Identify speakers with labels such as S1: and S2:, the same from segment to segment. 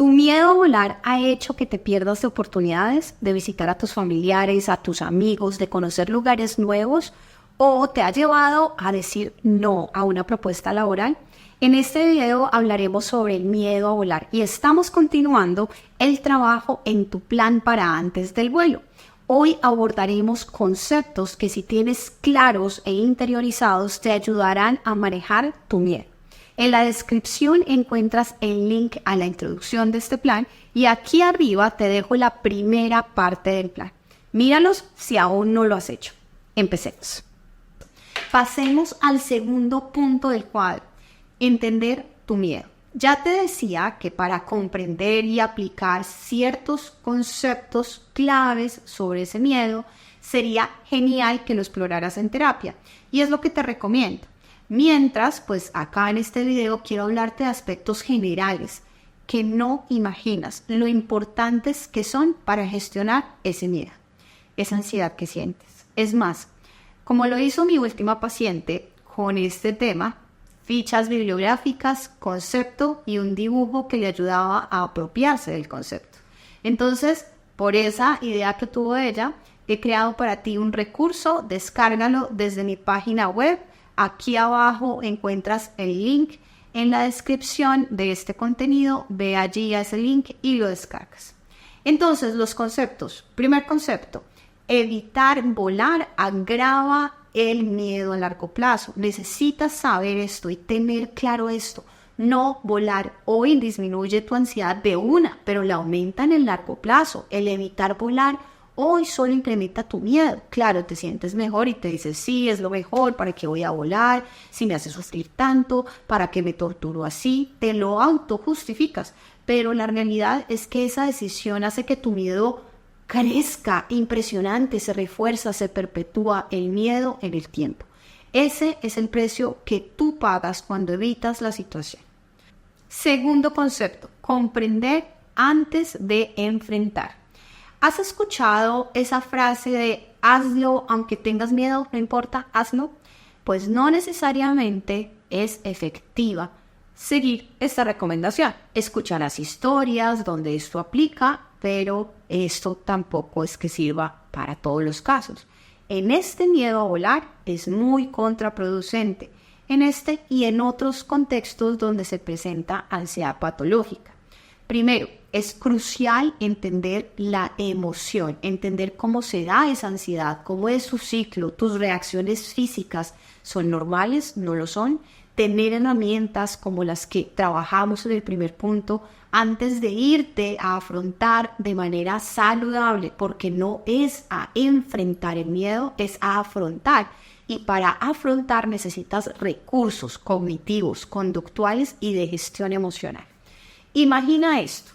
S1: ¿Tu miedo a volar ha hecho que te pierdas de oportunidades de visitar a tus familiares, a tus amigos, de conocer lugares nuevos? ¿O te ha llevado a decir no a una propuesta laboral? En este video hablaremos sobre el miedo a volar y estamos continuando el trabajo en tu plan para antes del vuelo. Hoy abordaremos conceptos que, si tienes claros e interiorizados, te ayudarán a manejar tu miedo. En la descripción encuentras el link a la introducción de este plan y aquí arriba te dejo la primera parte del plan. Míralos si aún no lo has hecho. Empecemos. Pasemos al segundo punto del cuadro: entender tu miedo. Ya te decía que para comprender y aplicar ciertos conceptos claves sobre ese miedo, sería genial que lo exploraras en terapia. Y es lo que te recomiendo. Mientras, pues acá en este video quiero hablarte de aspectos generales que no imaginas lo importantes que son para gestionar ese miedo, esa ansiedad que sientes. Es más, como lo hizo mi última paciente con este tema, fichas bibliográficas, concepto y un dibujo que le ayudaba a apropiarse del concepto. Entonces, por esa idea que tuvo ella, he creado para ti un recurso. Descárgalo desde mi página web. Aquí abajo encuentras el link en la descripción de este contenido. Ve allí a ese link y lo descargas. Entonces, los conceptos. Primer concepto: evitar volar agrava el miedo a largo plazo. Necesitas saber esto y tener claro esto. No volar hoy disminuye tu ansiedad de una, pero la aumenta en el largo plazo. El evitar volar hoy solo incrementa tu miedo. Claro, te sientes mejor y te dices, sí, es lo mejor, ¿para qué voy a volar? Si me hace sufrir tanto, ¿para qué me torturo así? Te lo autojustificas, pero la realidad es que esa decisión hace que tu miedo crezca impresionante, se refuerza, se perpetúa el miedo en el tiempo. Ese es el precio que tú pagas cuando evitas la situación. Segundo concepto: comprender antes de enfrentar. ¿Has escuchado esa frase de hazlo aunque tengas miedo, no importa, hazlo? Pues no necesariamente es efectiva seguir esta recomendación. Escucharás historias donde esto aplica, pero esto tampoco es que sirva para todos los casos. En este miedo a volar es muy contraproducente, en este y en otros contextos donde se presenta ansiedad patológica. Primero, es crucial entender la emoción, entender cómo se da esa ansiedad, cómo es su ciclo, tus reacciones físicas son normales, no lo son. Tener herramientas como las que trabajamos en el primer punto antes de irte a afrontar de manera saludable, porque no es a enfrentar el miedo, es a afrontar. Y para afrontar necesitas recursos cognitivos, conductuales y de gestión emocional. Imagina esto.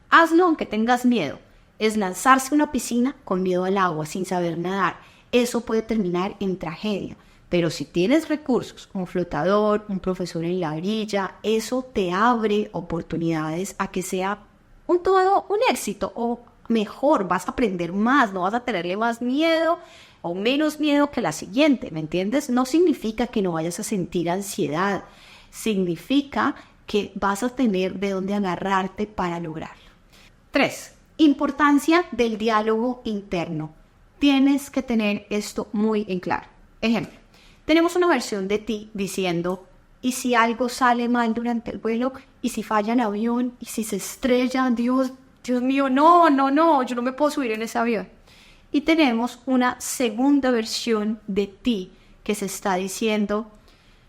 S1: Hazlo aunque tengas miedo. Es lanzarse a una piscina con miedo al agua, sin saber nadar. Eso puede terminar en tragedia. Pero si tienes recursos, un flotador, un profesor en la orilla, eso te abre oportunidades a que sea todo un éxito. O mejor, vas a aprender más, no vas a tenerle más miedo o menos miedo que la siguiente, ¿me entiendes? No significa que no vayas a sentir ansiedad. Significa que vas a tener de dónde agarrarte para lograrlo. 3. Importancia del diálogo interno. Tienes que tener esto muy en claro. Ejemplo: tenemos una versión de ti diciendo, ¿y si algo sale mal durante el vuelo? ¿Y si falla el avión? ¿Y si se estrella? Dios mío, no, yo no me puedo subir en ese avión. Y tenemos una segunda versión de ti que se está diciendo,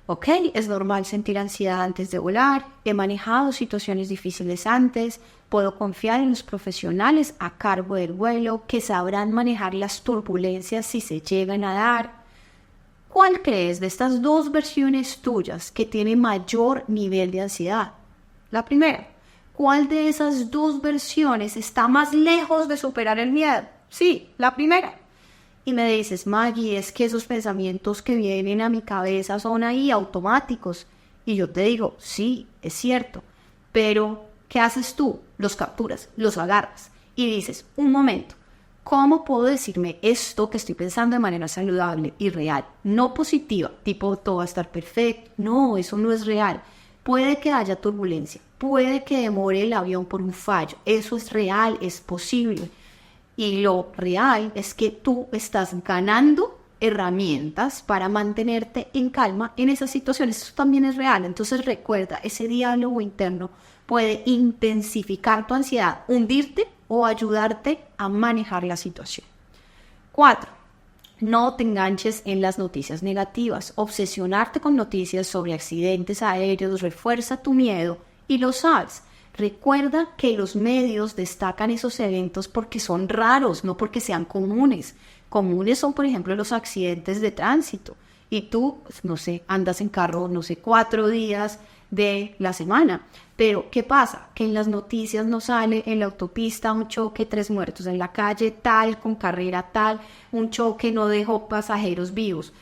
S1: ok, es normal sentir ansiedad antes de volar, he manejado situaciones difíciles antes, puedo confiar en los profesionales a cargo del vuelo que sabrán manejar las turbulencias si se llegan a dar. ¿Cuál crees de estas dos versiones tuyas que tiene mayor nivel de ansiedad? La primera. ¿Cuál de esas dos versiones está más lejos de superar el miedo? Sí, la primera. Y me dices, Maggie, es que esos pensamientos que vienen a mi cabeza son ahí automáticos. Y yo te digo, sí, es cierto. Pero, ¿qué haces tú? Los capturas, los agarras y dices, un momento, ¿cómo puedo decirme esto que estoy pensando de manera saludable y real? No positiva, tipo todo va a estar perfecto. No, eso no es real. Puede que haya turbulencia, puede que demore el avión por un fallo. Eso es real, es posible. Y lo real es que tú estás ganando herramientas para mantenerte en calma en esas situaciones. Eso también es real. Entonces recuerda, ese diálogo interno puede intensificar tu ansiedad, hundirte o ayudarte a manejar la situación. 4. No te enganches en las noticias negativas. Obsesionarte con noticias sobre accidentes aéreos refuerza tu miedo y lo sabes. Recuerda que los medios destacan esos eventos porque son raros, no porque sean comunes. Comunes son, por ejemplo, los accidentes de tránsito. Y tú, no sé, andas en carro, 4 días de la semana. Pero, ¿qué pasa? Que en las noticias no sale en la autopista un choque, 3 muertos, en la calle tal, con carrera tal, un choque no dejó pasajeros vivos.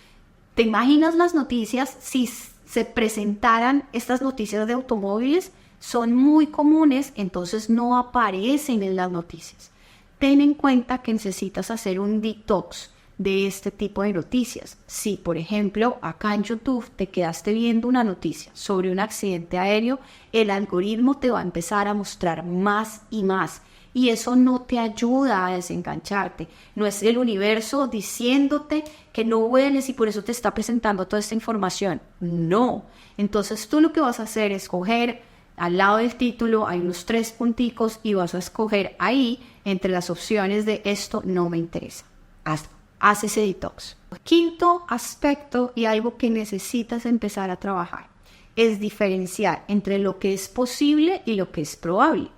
S1: ¿Te imaginas las noticias si se presentaran estas noticias de automóviles? Son muy comunes, entonces no aparecen en las noticias. Ten en cuenta que necesitas hacer un detox de este tipo de noticias. Si, por ejemplo, acá en YouTube te quedaste viendo una noticia sobre un accidente aéreo, el algoritmo te va a empezar a mostrar más y más. Y eso no te ayuda a desengancharte. No es el universo diciéndote que no vueles y por eso te está presentando toda esta información. No. Entonces tú lo que vas a hacer es coger, al lado del título hay unos 3 punticos y vas a escoger ahí entre las opciones de esto no me interesa. Haz ese detox. Quinto aspecto y algo que necesitas empezar a trabajar es diferenciar entre lo que es posible y lo que es probable.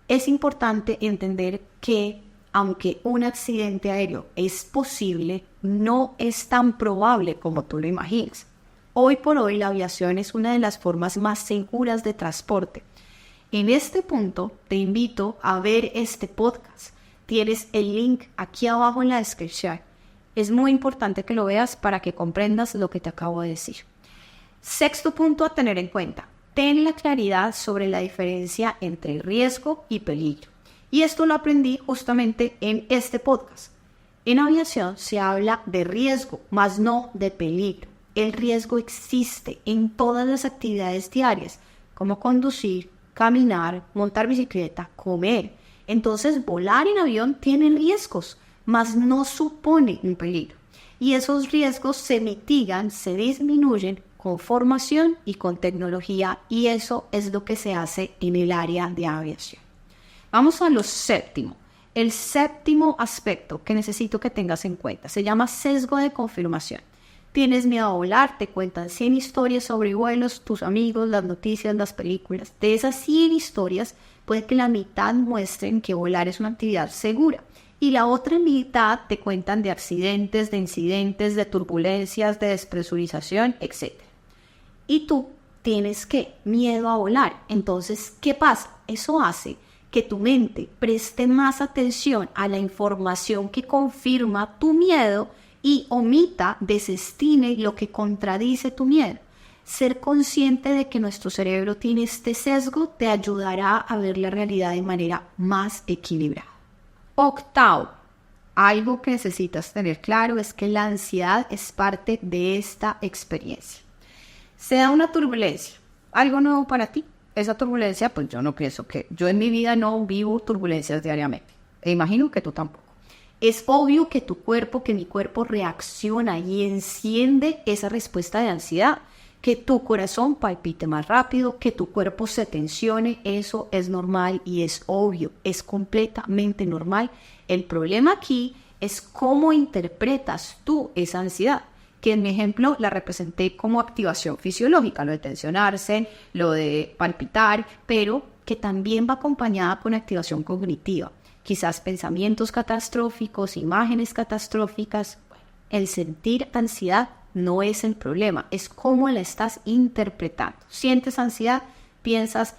S1: Es importante entender que aunque un accidente aéreo es posible, no es tan probable como tú lo imaginas. Hoy por hoy la aviación es una de las formas más seguras de transporte. En este punto te invito a ver este podcast. Tienes el link aquí abajo en la descripción. Es muy importante que lo veas para que comprendas lo que te acabo de decir. Sexto punto a tener en cuenta. Ten la claridad sobre la diferencia entre riesgo y peligro. Y esto lo aprendí justamente en este podcast. En aviación se habla de riesgo, más no de peligro. El riesgo existe en todas las actividades diarias, como conducir, caminar, montar bicicleta, comer. Entonces, volar en avión tiene riesgos, mas no supone un peligro. Y esos riesgos se mitigan, se disminuyen con formación y con tecnología, y eso es lo que se hace en el área de aviación. Vamos a lo séptimo. El séptimo aspecto que necesito que tengas en cuenta se llama sesgo de confirmación. Tienes miedo a volar, te cuentan 100 historias sobre vuelos, tus amigos, las noticias, las películas. De esas 100 historias, puede que la mitad muestren que volar es una actividad segura. Y la otra mitad te cuentan de accidentes, de incidentes, de turbulencias, de despresurización, etc. Y tú tienes miedo a volar. Entonces, ¿qué pasa? Eso hace que tu mente preste más atención a la información que confirma tu miedo y omita, desestime lo que contradice tu miedo. Ser consciente de que nuestro cerebro tiene este sesgo te ayudará a ver la realidad de manera más equilibrada. Octavo, algo que necesitas tener claro es que la ansiedad es parte de esta experiencia. Se da una turbulencia, algo nuevo para ti. Esa turbulencia, pues yo no pienso que... Yo en mi vida no vivo turbulencias diariamente. E imagino que tú tampoco. Es obvio que mi cuerpo reacciona y enciende esa respuesta de ansiedad. Que tu corazón palpite más rápido, que tu cuerpo se tensione, eso es normal y es obvio, es completamente normal. El problema aquí es cómo interpretas tú esa ansiedad, que en mi ejemplo la representé como activación fisiológica, lo de tensionarse, lo de palpitar, pero que también va acompañada con activación cognitiva, quizás pensamientos catastróficos, imágenes catastróficas. El sentir ansiedad no es el problema, es cómo la estás interpretando. Sientes ansiedad, piensas,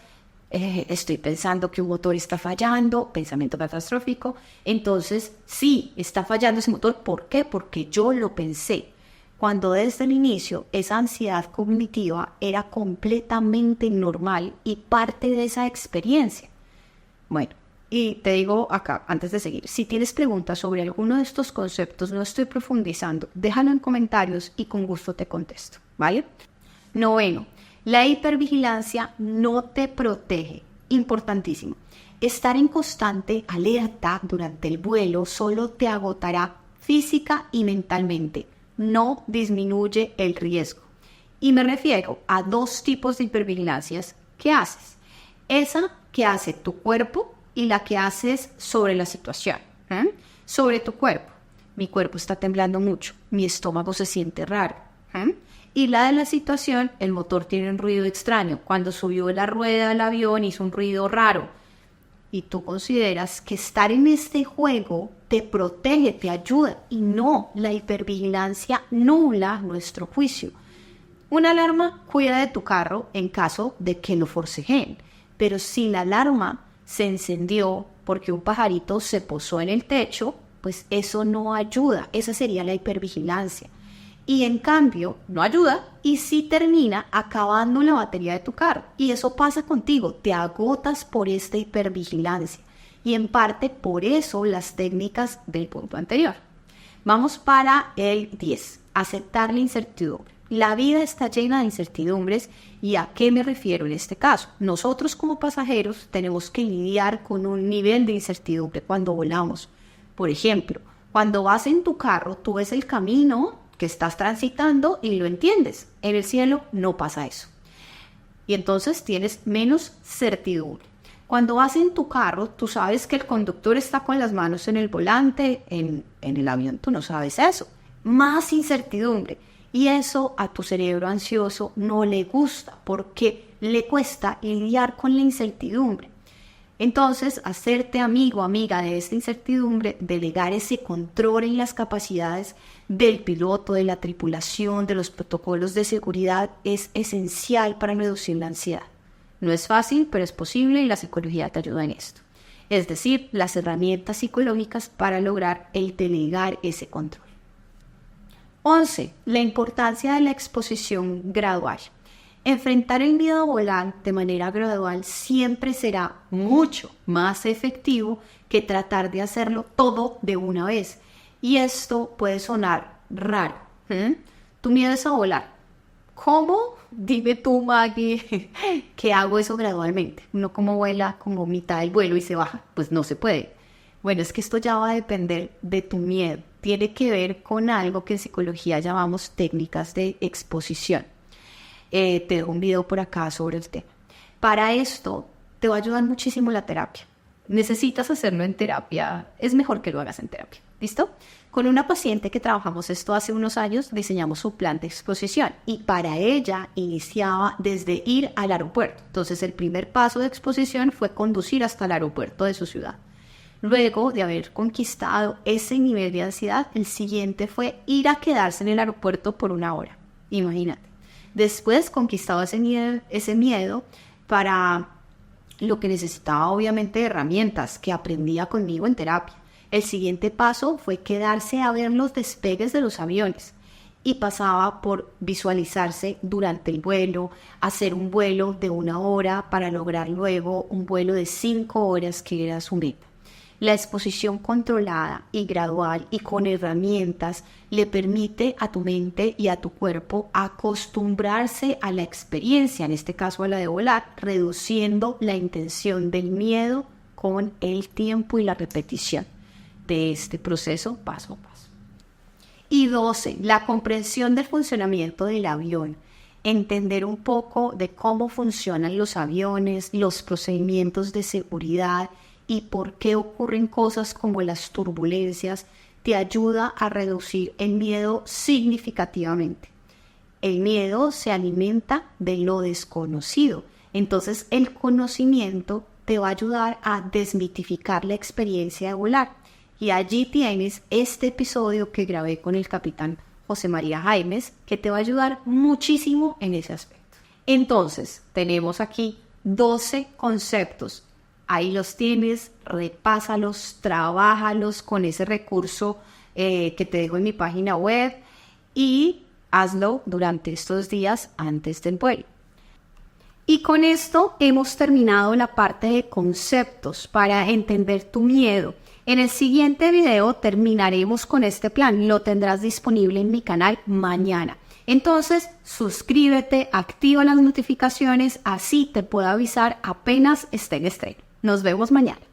S1: estoy pensando que un motor está fallando, pensamiento catastrófico. Entonces, sí, está fallando ese motor. ¿Por qué? Porque yo lo pensé. Cuando desde el inicio esa ansiedad cognitiva era completamente normal y parte de esa experiencia. Bueno, y te digo acá, antes de seguir, si tienes preguntas sobre alguno de estos conceptos, no estoy profundizando, déjalo en comentarios y con gusto te contesto, ¿vale? Noveno, La hipervigilancia no te protege. Importantísimo. Estar en constante alerta durante el vuelo solo te agotará física y mentalmente. No disminuye el riesgo. Y me refiero a dos tipos de hipervigilancias que haces. Esa que hace tu cuerpo y la que haces sobre la situación. Sobre tu cuerpo. Mi cuerpo está temblando mucho. Mi estómago se siente raro. Y la de la situación, el motor tiene un ruido extraño. Cuando subió la rueda del avión hizo un ruido raro. Y tú consideras que estar en este juego te protege, te ayuda. Y no, la hipervigilancia nubla nuestro juicio. Una alarma cuida de tu carro en caso de que lo forcejeen. Pero si la alarma se encendió porque un pajarito se posó en el techo, pues eso no ayuda. Esa sería la hipervigilancia. Y en cambio, no ayuda y sí termina acabando la batería de tu carro. Y eso pasa contigo, te agotas por esta hipervigilancia. Y en parte por eso las técnicas del punto anterior. Vamos para el 10, aceptar la incertidumbre. La vida está llena de incertidumbres. ¿Y a qué me refiero en este caso? Nosotros como pasajeros tenemos que lidiar con un nivel de incertidumbre cuando volamos. Por ejemplo, cuando vas en tu carro, tú ves el camino que estás transitando y lo entiendes. En el cielo no pasa eso. Y entonces tienes menos certidumbre. Cuando vas en tu carro, tú sabes que el conductor está con las manos en el volante, en el avión tú no sabes eso. Más incertidumbre. Y eso a tu cerebro ansioso no le gusta porque le cuesta lidiar con la incertidumbre. Entonces, hacerte amigo o amiga de esta incertidumbre, delegar ese control en las capacidades del piloto, de la tripulación, de los protocolos de seguridad, es esencial para reducir la ansiedad. No es fácil, pero es posible y la psicología te ayuda en esto. Es decir, las herramientas psicológicas para lograr el delegar ese control. 11. La importancia de la exposición gradual. Enfrentar el miedo a volar de manera gradual siempre será mucho más efectivo que tratar de hacerlo todo de una vez. Y esto puede sonar raro. Tu miedo es a volar. ¿Cómo? Dime tú, Maggie, que hago eso gradualmente. Uno como vuela como mitad del vuelo y se baja. Pues no se puede. Bueno, es que esto ya va a depender de tu miedo. Tiene que ver con algo que en psicología llamamos técnicas de exposición. Te dejo un video por acá sobre el tema. Para esto te va a ayudar muchísimo la terapia. Necesitas hacerlo en terapia. Es mejor que lo hagas en terapia. ¿Listo? Con una paciente que trabajamos esto hace unos años, diseñamos su plan de exposición y para ella iniciaba desde ir al aeropuerto. Entonces el primer paso de exposición fue conducir hasta el aeropuerto de su ciudad. Luego de haber conquistado ese nivel de ansiedad, el siguiente fue ir a quedarse en el aeropuerto por 1 hora. Imagínate. Después conquistaba ese miedo para lo que necesitaba obviamente herramientas que aprendía conmigo en terapia. El siguiente paso fue quedarse a ver los despegues de los aviones y pasaba por visualizarse durante el vuelo, hacer un vuelo de 1 hora para lograr luego un vuelo de 5 horas que era su meta. La exposición controlada y gradual y con herramientas le permite a tu mente y a tu cuerpo acostumbrarse a la experiencia, en este caso a la de volar, reduciendo la intención del miedo con el tiempo y la repetición de este proceso paso a paso. Y 12, la comprensión del funcionamiento del avión. Entender un poco de cómo funcionan los aviones, los procedimientos de seguridad y por qué ocurren cosas como las turbulencias, te ayuda a reducir el miedo significativamente. El miedo se alimenta de lo desconocido, entonces el conocimiento te va a ayudar a desmitificar la experiencia de volar. Y allí tienes este episodio que grabé con el capitán José María Jaimes, que te va a ayudar muchísimo en ese aspecto. Entonces, tenemos aquí 12 conceptos. Ahí los tienes, repásalos, trabájalos con ese recurso que te dejo en mi página web y hazlo durante estos días antes del vuelo. Y con esto hemos terminado la parte de conceptos para entender tu miedo. En el siguiente video terminaremos con este plan. Lo tendrás disponible en mi canal mañana. Entonces, suscríbete, activa las notificaciones, así te puedo avisar apenas esté en estreno. Nos vemos mañana.